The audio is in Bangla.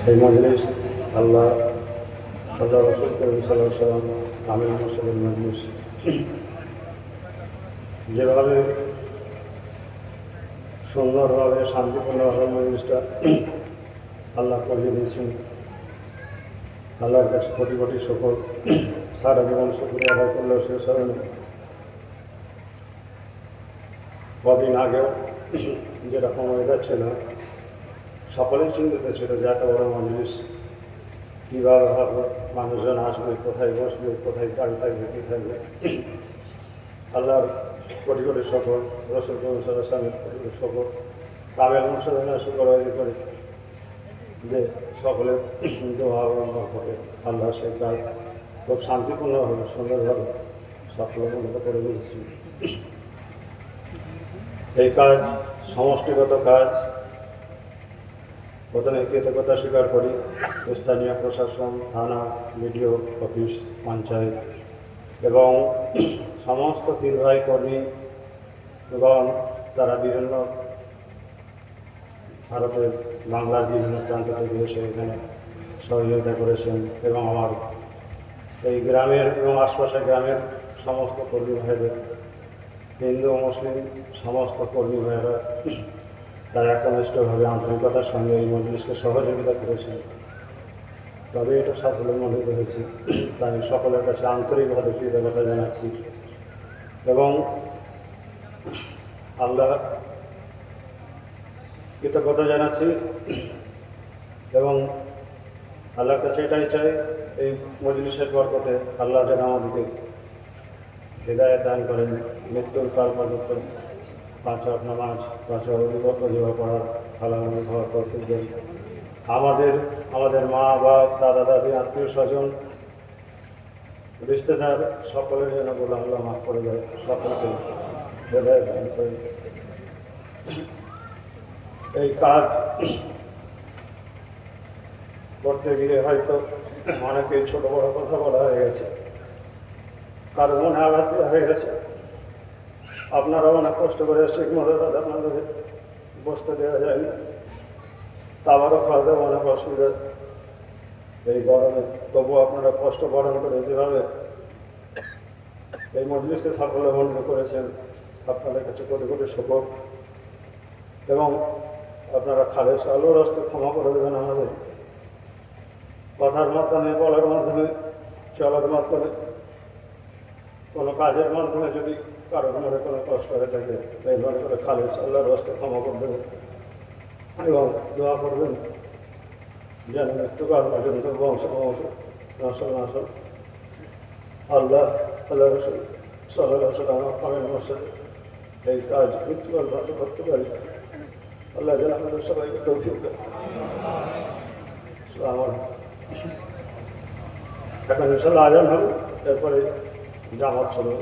এই মজলিস আল্লাহ আল্লাহ রসুল করিম সাল্লাল্লাহু আলাইহি ওয়াসাল্লাম আমির মুসলিম মজলিস যেভাবে সুন্দরভাবে শান্তিপূর্ণভাবে মজলিসটা আল্লাহ করিয়ে দিয়েছেন, আল্লাহর কাছে কোটি কোটি শুকর। সারা জীবন শুকরিয়া আদায় করলেও শেষ হবে না। কদিন আগেও যেরকম ওয়েদার ছিল, সকলেই চিন্তিত ছিল যে এত বড় মজলিস কীভাবে হবে, মানুষজন আসবে, কোথায় বসবে, কোথায় গাড়ি থাকবে, কী থাকবে। আল্লাহর কোটি কোটি শুকর, রসুল সাল্লাল্লাহু আলাইহি ওয়াসাল্লামের কোটি কোটি শুকর, কামেল মুর্শিদের শুকর করে যে সকলে দোয়া করে আল্লাহ সেই কাজ খুব শান্তিপূর্ণভাবে সুন্দরভাবে সফলতা করে দিয়েছি। এই কাজ সমষ্টিগত কাজ। প্রথমে কৃতজ্ঞতা স্বীকার করি স্থানীয় প্রশাসন, থানা, বিডিও অফিস, পঞ্চায়েত এবং সমস্ত পীরভাই কর্মী এবং তারা বিভিন্ন ভারতের বাংলার বিভিন্ন প্রান্ত থেকে এসে এখানে সহযোগিতা করেছেন এবং আমার এই গ্রামের এবং আশপাশের গ্রামের সমস্ত কর্মী ভাইদের, হিন্দু ও মুসলিম সমস্ত কর্মী ভাইয়েরা তারা একনিষ্ঠভাবে আন্তরিকতার সঙ্গে এই মজলিসকে সহযোগিতা করেছেন। তবে এটা সাফল্যমণ্ডিত হয়েছে, তাই সকলের কাছে আন্তরিকভাবে কৃতজ্ঞতা জানাচ্ছি এবং আল্লাহ কৃতজ্ঞতা জানাচ্ছি এবং আল্লাহর কাছে এটাই চাই এই মজলিসের বরকতে আল্লাহ যেন আমাদেরকে হৃদায়ত দান করেন, মৃত্যুর কাল পর্যন্ত পাঁচ ওয়াক্ত নামাজ, পাঁচ ওয়াক্ত অজীবা পড়ার হালাল খাওয়ার তৌফিক দেন। আমাদের মা বাপ, দাদা দাদি, আত্মীয় স্বজন, রিশতেদার সকলের যেন বলে আল্লাহ মাফ করে দেয়, সকলকে হৃদায়ত দান করেন। এই কাজ করতে গিয়ে হয়তো অনেকেই ছোট বড় কথা বলা হয়ে গেছে, কারো মনে আঘাত হয়ে গেছে। আপনারাও অনেক কষ্ট করে এসে মতো দাদা আপনাদের বসতে দেওয়া যায় না, তারও খাওয়া দাওয়া অনেক অসুবিধা এই গরমে, তবুও আপনারা কষ্ট বরণ করে যেভাবে এই মজলিসকে সাফল্যমণ্ডিত করেছেন, আপনাদের কাছে কোটি কোটি শুকর এবং আপনারা খালেস আলোর রাস্তা ক্ষমা করে দেবেন। আমাদের কথার মাধ্যমে, বলার মাধ্যমে, চলার মাধ্যমে, কোনো কাজের মাধ্যমে যদি কারোর মনে কোনো কষ্ট হয়ে থাকে, এইভাবে করে খালেস আল্লাহর রাস্তা ক্ষমা করে দেবেন এবং দোয়া করবেন যেন মৃত্যুকাল পর্যন্ত বংশ নসল নসল আল্লাহ রসুল সাল্লাল্লাহু আলাইহি ওয়াসাল্লাম এই কাজ মৃত্যুকাল পর্যন্ত করতে পারি। আল্লাহ যেন আমাদের সবাইকে তৌফিক দেন। এখন ইনশাআল্লাহ আজান হবে, এরপরে জামাত শুরু।